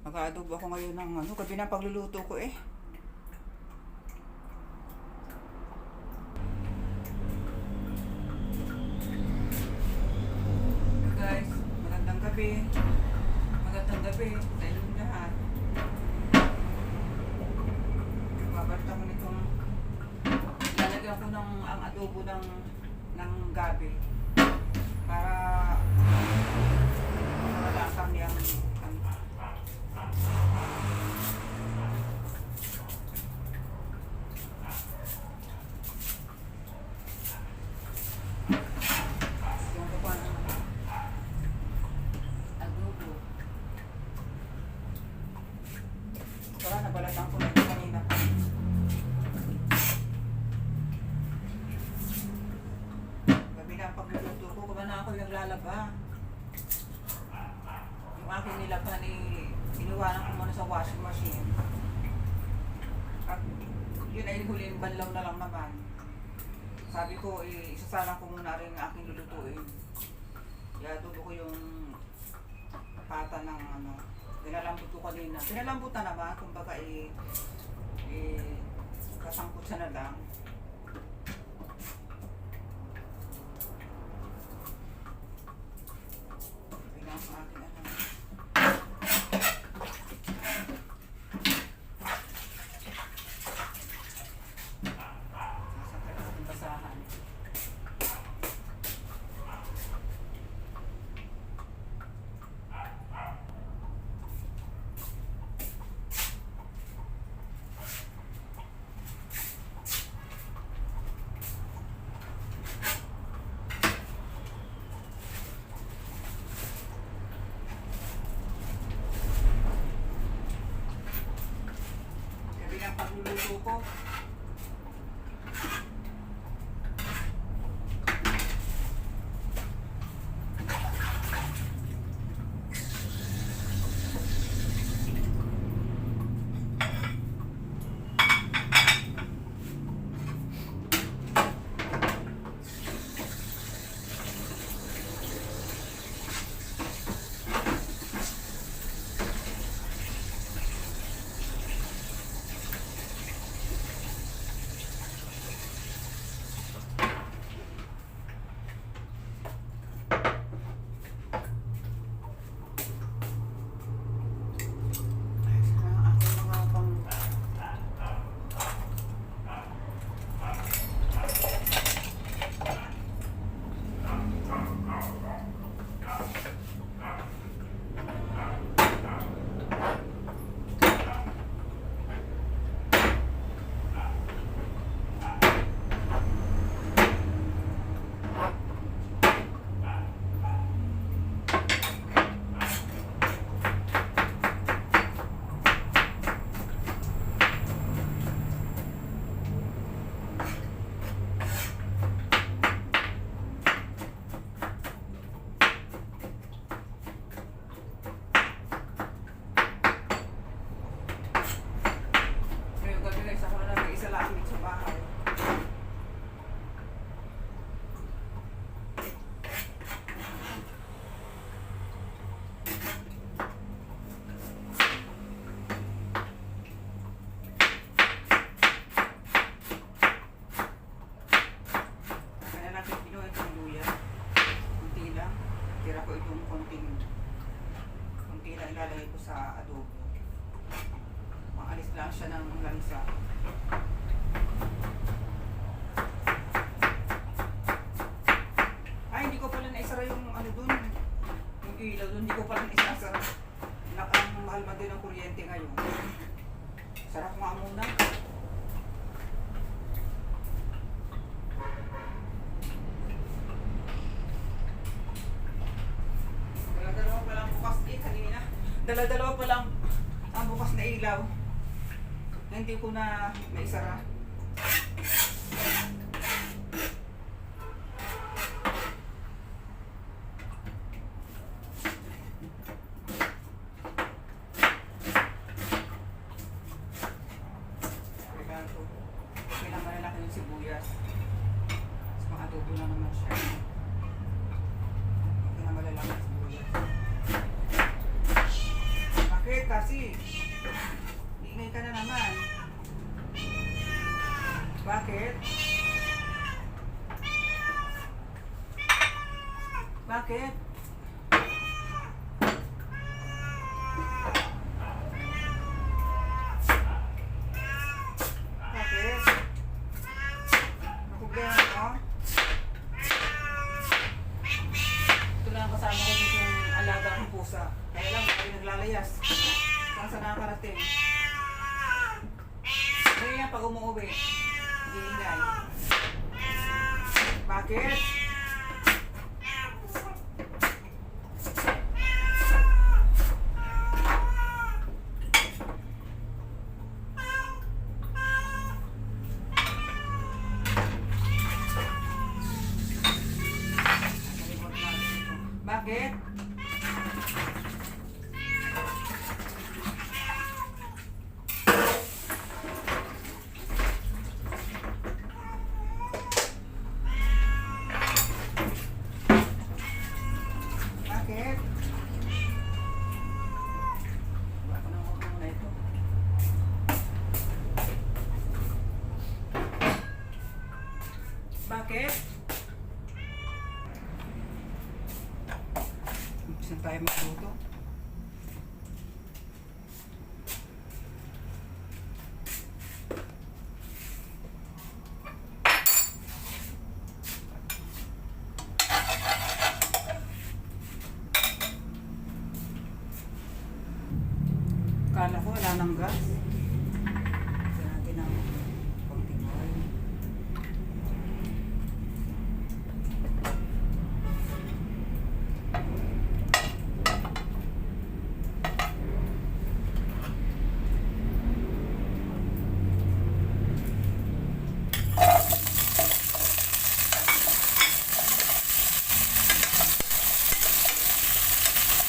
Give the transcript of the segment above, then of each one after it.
Mag-aadobo ako ngayon ng gabi na pagluluto ko eh. Guys, magandang gabi. Magandang gabi sa inyong lahat. Babalta ko nitong lalagyan ko ng ang adobo ng gabi para malasan niyang nabalatan ko na ito kanina. Gabi na pagluluto ko, kung na ako yung lalaba. Yung aking nilaban iniwanan ko muna sa washing machine. At yun ay huling banlaw na lang naman. Sabi ko, isasalang ko muna rin ang aking lulutuin. Iadobo ko yung pata ng pinalambot ko kanina. Pinalambot na naman, kumbaga kasangkot siya na lang. Pinang sa akin sasakay natin basahan. Pagluluto ko. Tira ko itong konti lang ilalagay ko sa adobo. Maalis lang siya ng lansa. Ay, hindi ko pala naisara yung dun. Yung ilaw dun, hindi ko pala naisasara. Ang mahal din ng kuryente ngayon. Sarap nga muna. Dala-dalawa pa lang ang bukas na ilaw. Hindi ko na maisara. Kailangan malalaki yung sibuyas. Mas mga-adobo na naman siya. Kailangan malalaki yung sibuyas. Bakit? kasi. Iingay ka na naman. Bakit? Bakit? Bakit? Nakublihan mo? Ito lang ang kasama ko dito yung alaga ng pusa. Kaya lang, hindi naglalayas. Saan sa nakakarating? Kaya yan, pag umuwi, iingay. Bakit? Bakit? Bakit? Wala ko nang huwag na ito. Bakit? Saan tayo magluto? Kala ko wala nang gas. Kaya natin ang konting oil.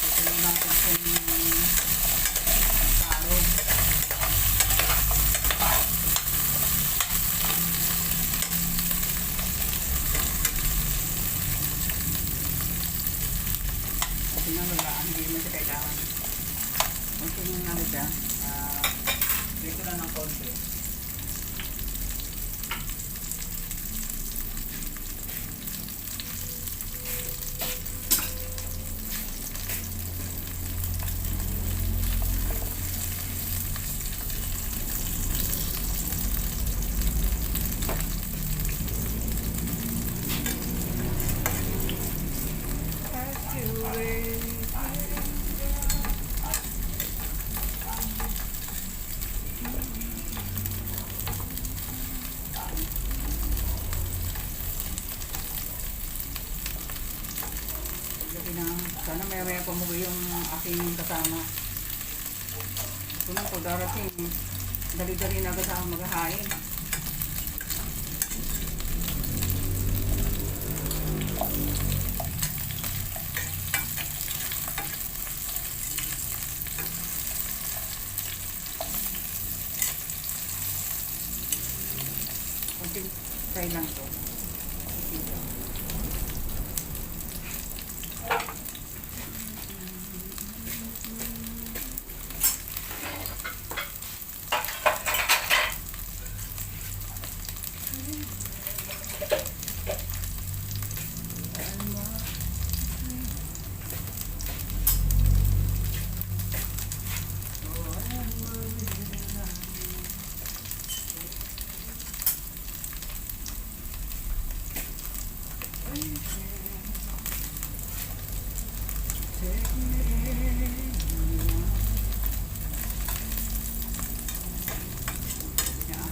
Ito natin kung taro. Kasi nga wala, hindi mo siya kailangan. Kunti yung ano siya, dito lang ng konti. Sana maya-maya pamuwi yung aking kasama. Ito na po, darating. Dali-dali na agad ang maghahain. Kunting fry lang to. Ito.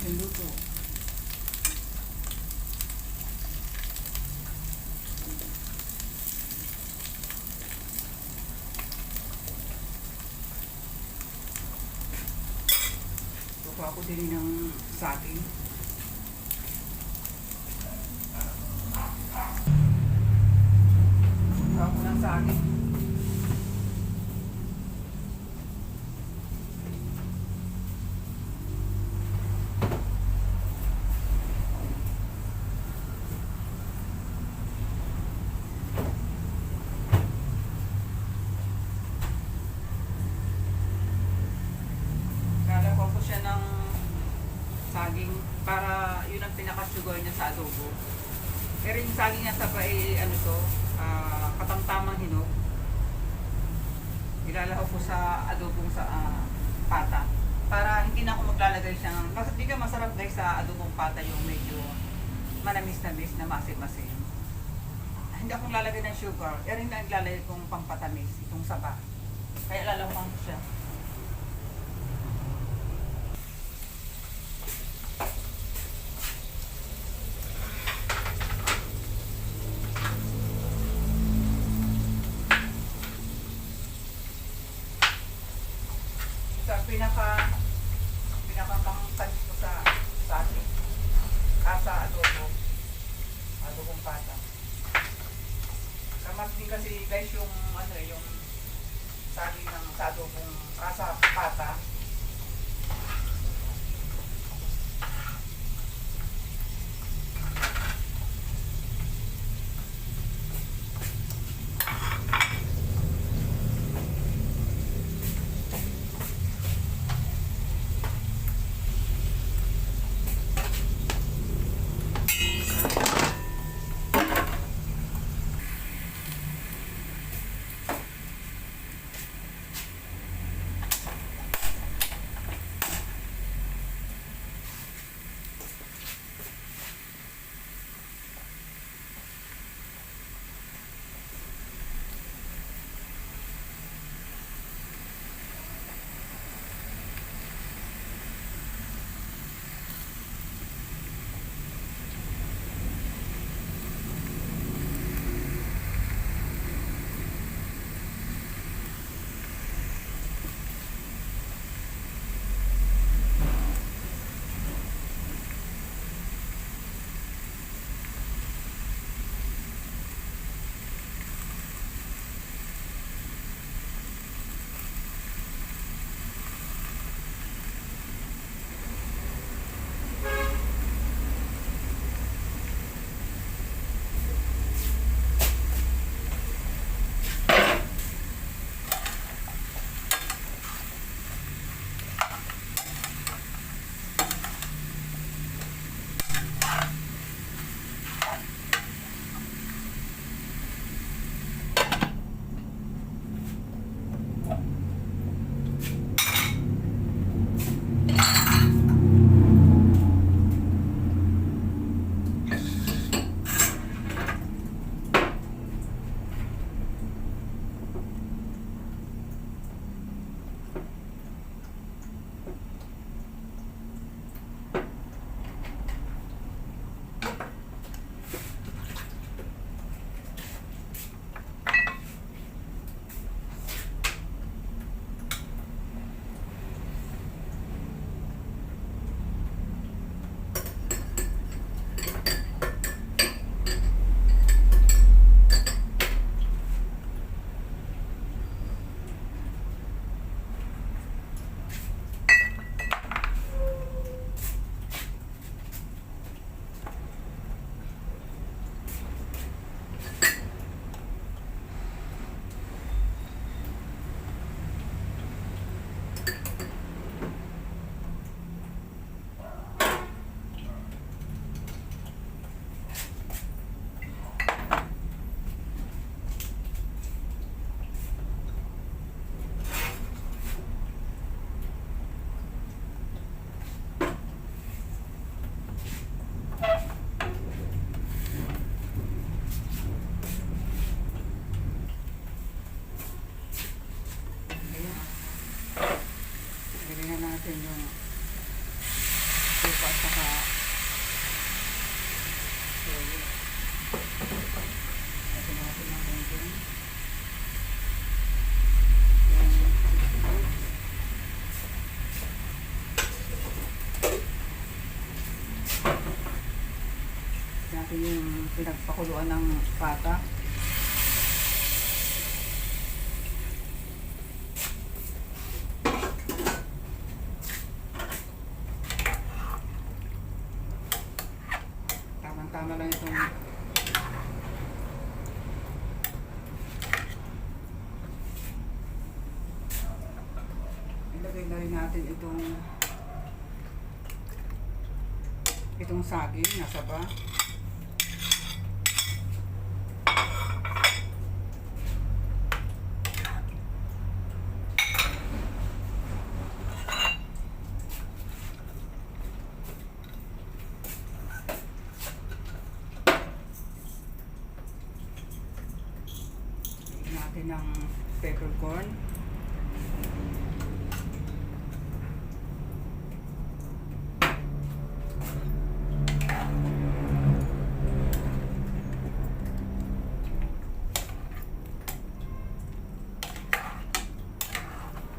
Luto. Kuha ko din ng saging. Kuha ko ng saging. Nilabaw ko siya ng saging para yun ang pinaka-sugar niya sa adobo. Pero yung saging niya sa ano to, katamtamang hinog. Ilalahaw ko sa adobong sa pata. Para hindi na ako maglalagay siyang, hindi ka masarap guys sa adobong pata yung medyo manamis-namis na masim-masim. Hindi akong lalagay ng sugar, rin na naglalagay kong pampatamis, itong saba. Kaya lalawakan ko siya. Sa pinaka-pangtamis ko sa akin. Sa adobong pata. Kamas din kasi guys yung yung saging ng sa adobong sa pata. natin yung supa saka toyo. Natin natin ang konting. Natin yung pinagpakuluan ng pata. Tama lang itong ilagay na rin natin itong Itong saging, nasa ba? Lagyan natin ng peppercorn.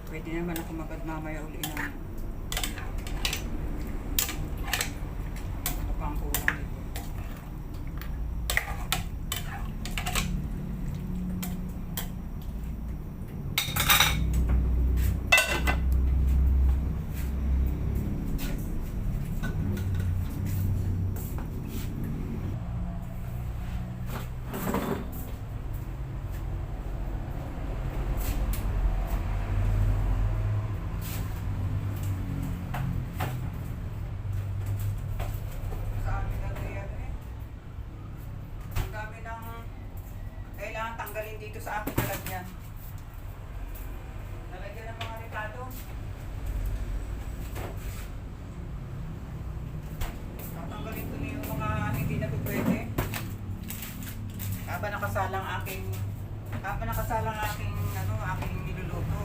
Pwede naman ako mamaya uli ng ano pang kulang dito. Kailangan tanggalin dito sa aking lalagyan. Lalagyan ng mga rekado. Tatanggalin ko na yung mga hindi na pwede. Habang nakasalang aking aking niluluto.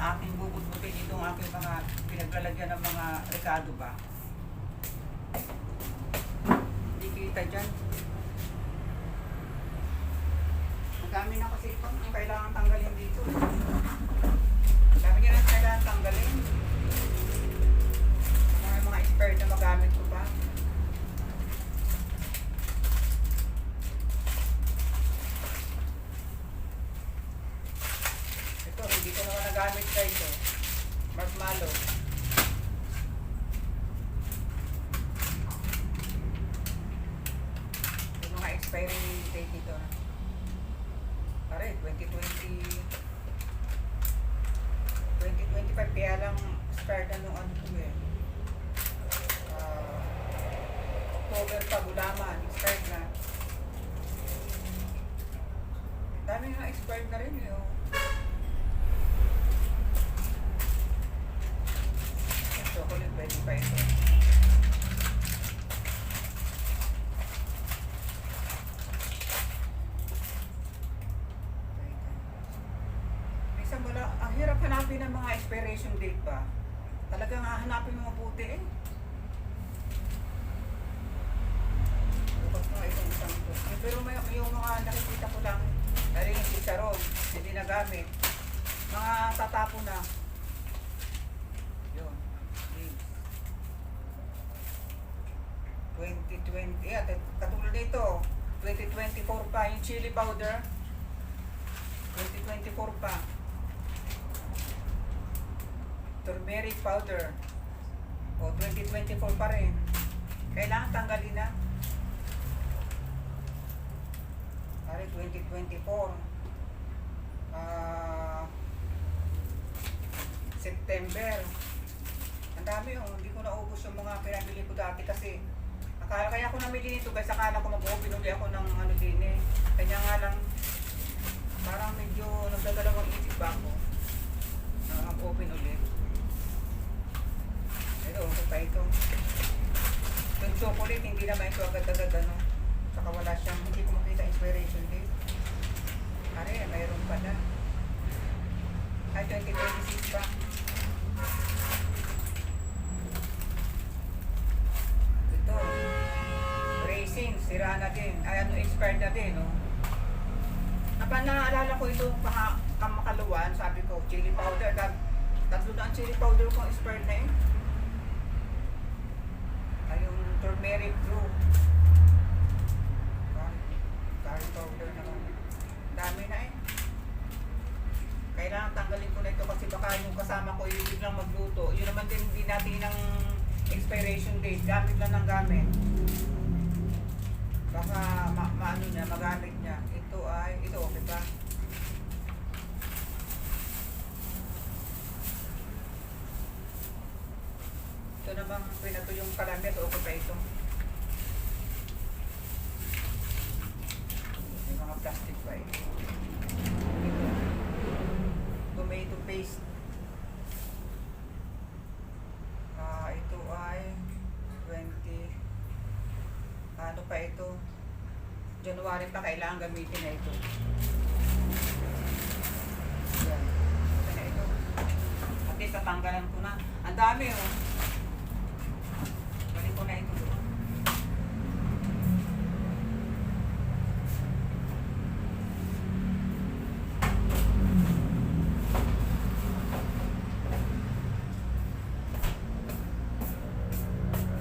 Aking bubut-butin itong aking mga pinaglalagyan ng mga rekado ba. Hindi kita dyan. Dami na kasi ito ang kailangan tanggalin dito. Dami niya na kailangan tanggalin. Mga expert na magamit ko pa. Ito, hindi ko naman nagamit ka ito. Marshmallow. Yung mga expiring date ito. Pare, 2025 kaya lang start na nung ano ko eh. October pa, gulaman, start na. Dami nga expired na rin eh. Oh. Chocolate, pwede pa ito. Ang hirap hanapin ng mga expiration date ba? Talagang hahanapin mo mabuti eh. Bukas nga itong isang ito. Pero may, yung mga nakikita ko lang, dahil yung chicharon, hindi nagamit. Mga tatapo na. Yun. 2020, katulad nito, 2024 pa, yung chili powder, 2024 pa. Turmeric powder. O, 2024 pa rin. Kailangan tanggalin na. Pare, 2024. September. Ang dami yung, hindi ko naubos yung mga pinamili ko dati kasi kaya ako namili nito guys, akala ko mag-open uli ako ng ano din eh. Kanya nga lang, parang medyo nagdadalawang isip ba ako na mag-open ulit. Ito, okay pa ito. Yung chocolate, hindi naman ito agad-agad ano. Saka wala siyang, hindi ko makita expiration date. Pare, mayroon pa na. Ay, 2026 pa. Ito. Racing, sira na din. Ay, ano, expired na din, no? Naalala ko ito, kamakaluan, sabi ko, chili powder. Tatlo na ang chili powder kung expired na eh. Yung turmeric brew. Curry powder naman. Dami na eh. Kailangan tanggalin ko na ito kasi baka yung kasama ko yung biglang magluto. Yun naman din, hindi natin ng expiration date. Gamit lang ng gamit. Baka maano niya, magamit niya. Ito okay pa. Ito Ito namang pinato yung kalamit o pa ito. May mga plastic pa ito. Ito. Tomato paste. Ito ay 20. Ano pa ito? January pa kailangan gamitin na ito. Yan. Ito na ito. At tatanggalan ko na. Ang dami oh. Balik ko na ito doon.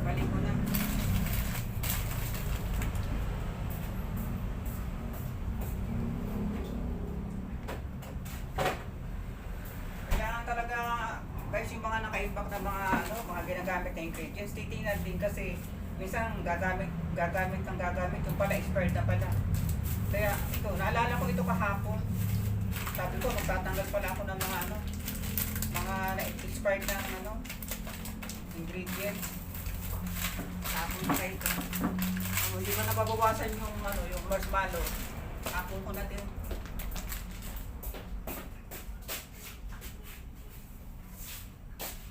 Balik ko na. Kailangan talaga guys yung mga naka-impact na mga ginagamit na ingredients, titingnan din kasi minsan gagamit yung pala expired na pala. Kaya ito, naalala ko ito kahapon. Sabi ko, magtatanggal pala ako ng mga na-expired na ingredients. Hapon ko ito. Hindi ko nababawasan yung marshmallow. Hapon ko natin.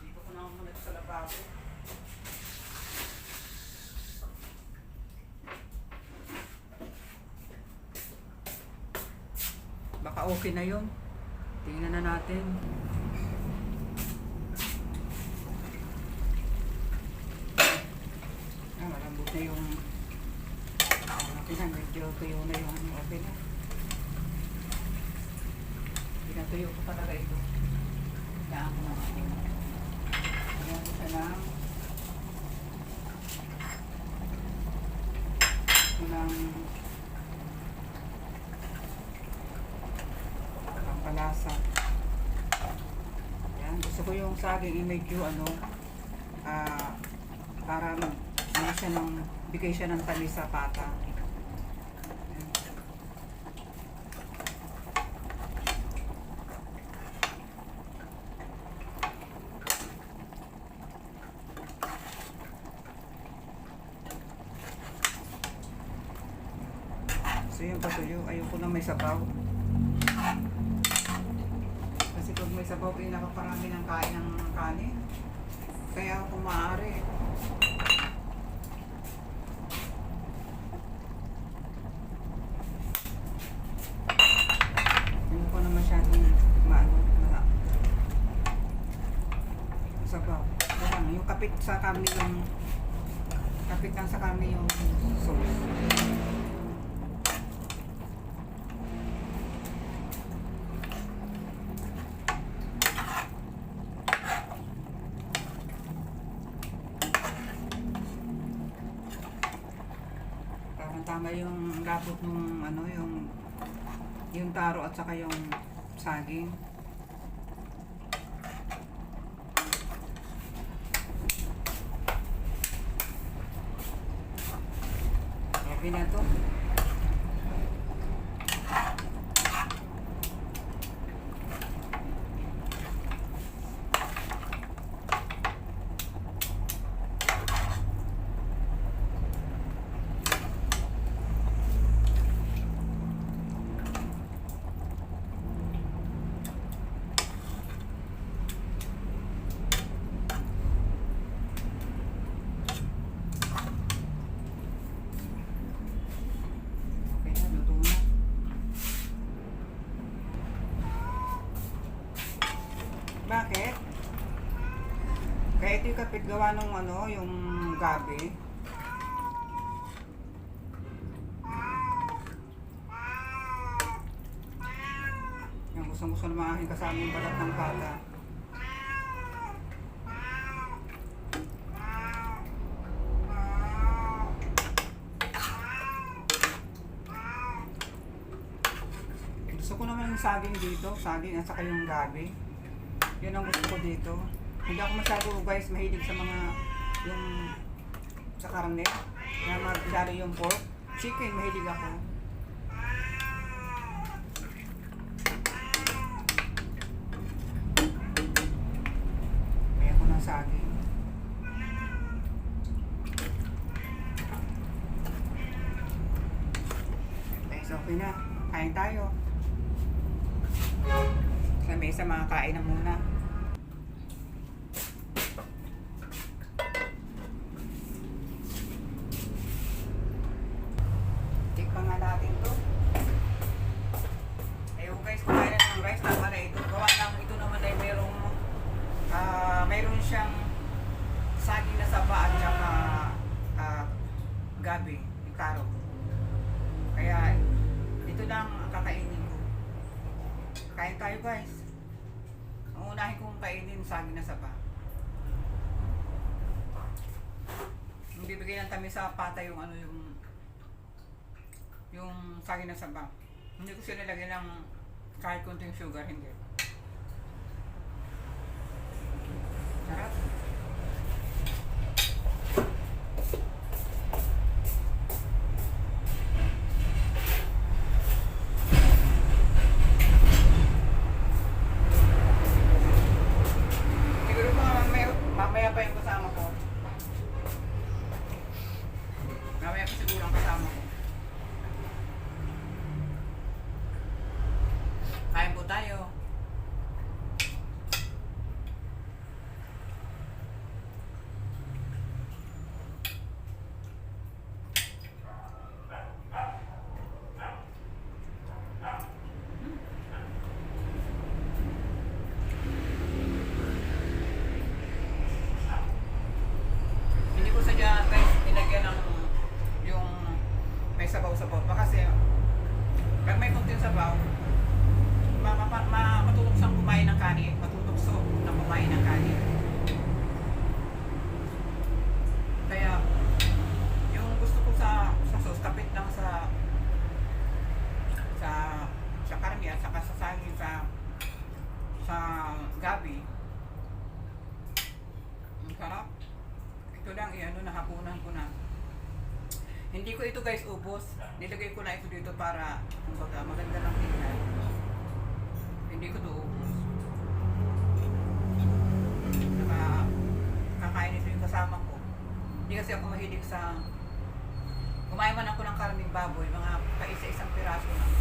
Dito ko na muna sa lababo. Baka okay na yun. Tingnan na natin. Malambot na yung medyo tuyo na yung okay na. Pinatuyo ko talaga ito. Daan ko na ito. Ayan ko siya ng pampalasa. Ayan, gusto ko yung saging medyo para bigay siya ng tamis sa pata. So yung patuyo, ayoko na may sabaw. Kasi pag may sabaw, pinakaparami ng kain ng kanin. Kaya kung maaari, hindi ko na masyadong sabaw. Yung kapit sa kami kapit lang sa kami yung sauce. Tama yung labot ng yung taro at saka yung saging. Okay na to. Bakit? Kaya ito yung kapit gawa ng yung gabi. Yung gusto ng mga aking kasama yung balat ng bata. Gusto ko naman yung saging dito, saging at saka yung gabi. Yun ang gusto ko dito. Hindi ako masyado guys mahilig sa sa karne. Na masyado yung pork. Chicken, mahilig ako. Kaya ko ng saging. Yun na, kain tayo. Sa mesa makakain na muna. Tikpan nga natin to. Ayun guys, kumain na ng rice. Tama na ito. Gawa lang ito naman ay mayroon siyang saging na saba at saka gabi, taro. Kaya ito lang ang kakainin ko. Kain tayo guys. Ang unahin kong kainin saging na saba. Hindi bigay ng tamis sa pata yung saging na saba. Hindi ko sila lagyan ng kahit kunting sugar, hindi. Sarap. Siguro mamaya pa yung kasama ko. Mamaya pa siguro ang kasama ko. Kain po tayo. Hindi ko sadya guys nilagyan ng yung may sabaw-sabaw pa kasi pag may kunting sabaw matutok siyang kumain ng kanin, matutokso na kumain ng kanin. Kaya yung gusto ko sa sauce, kapit lang sa karne at saka sa saging sa gabi. Ang sarap. Ito lang, nahapunan ko na. Hindi ko ito guys ubos. Nilagay ko na ito dito para kumbaga maganda lang tingnan. Hindi ko ito ubos. Kakain ito yung kasama ko. Hindi kasi ako mahilig sa kumain man ako ng karning baboy, mga paisa-isang piraso lang.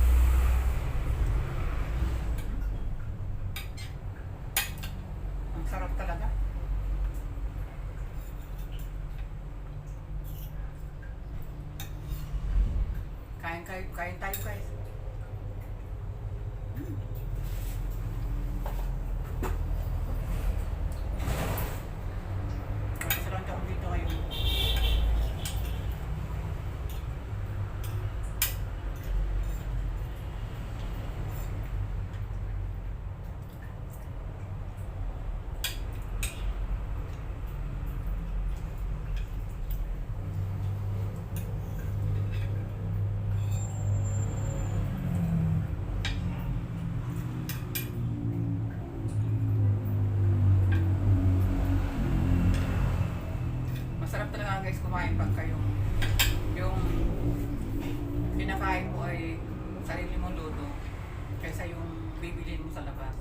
Ang sarap talaga. Kain tayo guys. Masarap ako dito ngayon. Masarap talaga guys kumain pagka yung kinakain mo ay sarili mong luto kaysa yung bibilin mo sa labas.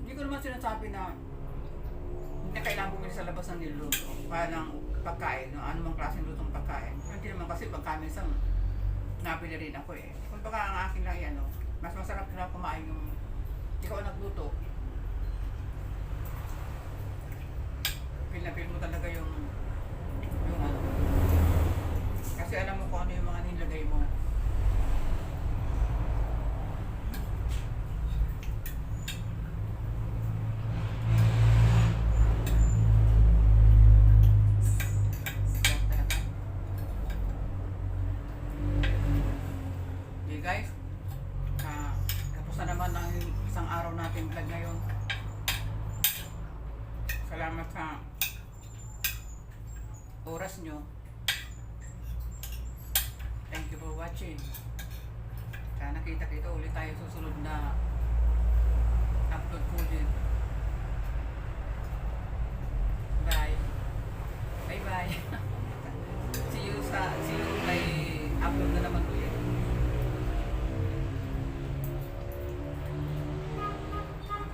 Hindi ko naman sinasabi na hindi na kailangan bumili sa labas ng niluluto para ng pagkain, no? Anumang klaseng lutong pagkain. Hindi naman kasi pagka minsan napili rin ako eh. Kung baka ang akin lang yan, mas masarap na kumain yung ikaw nagluto. Feel mo talaga yung kasi alam mo kung ano yung mga nilagay mo. Okay guys, tapos na naman ang isang araw natin vlog ngayon. Salamat sa oras nyo. Thank you for watching. Sana kita-kita ulit tayo susunod na upload ko din. Bye. Bye bye. See you may upload na naman ulit.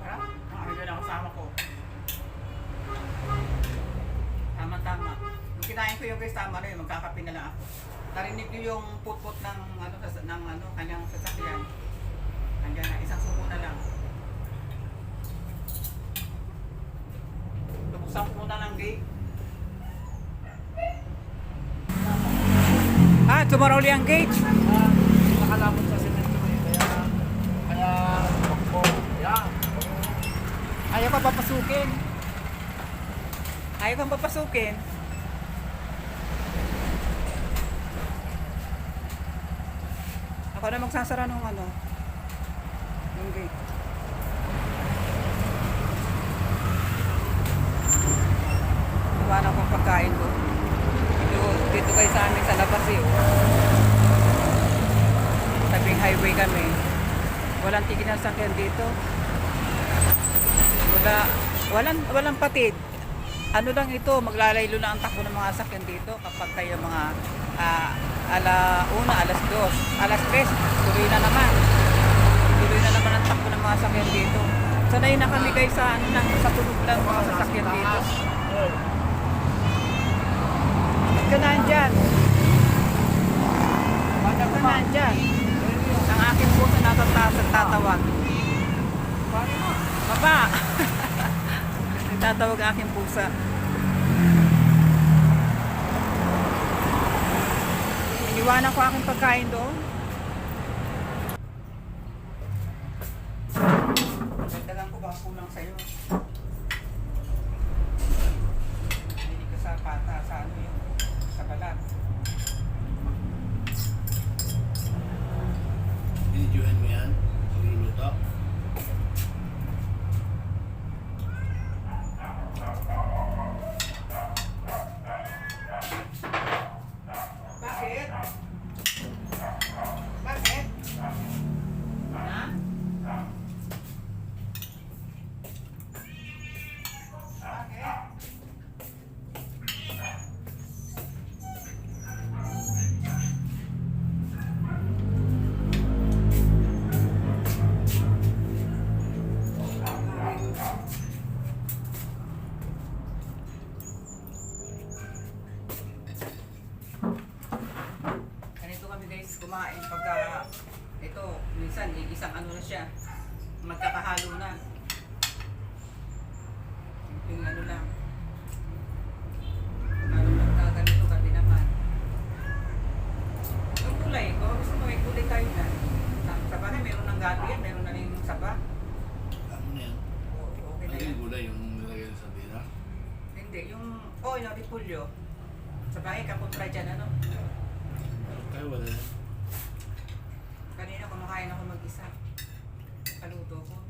Sarap. Makakita na kasama ko. Tama-tama. Kinain ko yung guys, tama na yun, magkakape na lang ako. narinig niyo yung put-put ng kanyang sasakyan. Nandiyan na, isang suko na lang. Lubuksan ko muna ng gate. Tomorrow ulit ang gate. Nakalabot sa semento eh. Kaya, takbo. Yan. Ayaw ka papasukin. Ayaw kang papasukin. Ako na magsasara ng yung gate. Iwanan ko ang pagkain ko. Dito kayo sa amin sa labas eh. Tabing highway kami. Walang tigil ng sakyan dito. Walang patid. Ano lang ito, maglalaylo na ang takbo ng mga sakyan dito kapag kayo mga ala-1, alas-2, alas-3, tuloy na naman. Tuloy na naman ang takbo ng mga sakyan dito. Sanay na kami guys sa tunog lang mga sasakyan dito. Ba't ka nandyan? Ba't ka nandyan? Ang aking puso natataas at tatawag. Baba! Tatawag ang aking pusa. Iniwanan ko aking pagkain doon. Dagdagan ko ba kulang sa'yo? Hindi ka sa pata, sa sa balat. Binidyohan mo yan. Magluluto. Bakit? Bakit? Ha? Bakit? Ganito kami guys kumain pagka ito, minsan isang na siya, magkakahalo na. Yung lang. Ano lang ka ganito gabi naman. Yung kulay, kung gusto mo may kulay tayo na. Sa bagay, meron ng gabi yan, meron na rin yung saba. Ano na yan? Okay na Ano yan. yung gulay yung nilagay sa bira? Hindi, yung repolyo. Sa bagay, kakontra dyan, ano? Kaya wala yan. Kanina kumakain ako mag-isa. Paluto ko.